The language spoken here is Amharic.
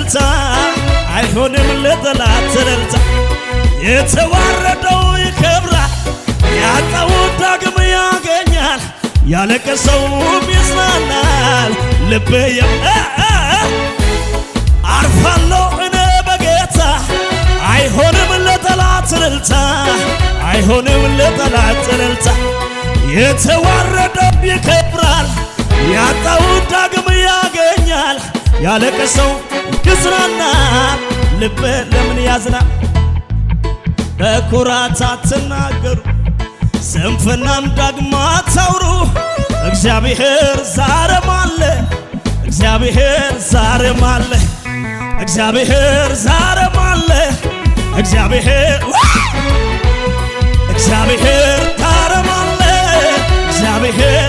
እልልታ አይሆንም ለጠላት እልልታ የተዋረደው ይከብራል ያጣው ዳግም ያገኛል ያለቀሰውም ይጽናናል ልቤ አርፋለሁ እኔ በጌታ አይሆንም ለጠላት እልልታ አይሆንም ለጠላት እልልታ የተዋረደው ይከብራል ያጣው ዳግም ያገኛል ያለቀሰው ይጽናናል ልቤ ለምን ያዝናል በኩራት አትናገሩ ስንፍናም ዳግም አታውሩ እግዚአብሔር ዛሬም አለ እግዚአብሔር ዛሬም አለ እግዚአብሔር ዛሬም አለ እግዚአብሔር ዛሬም አለ እግዚአብሔር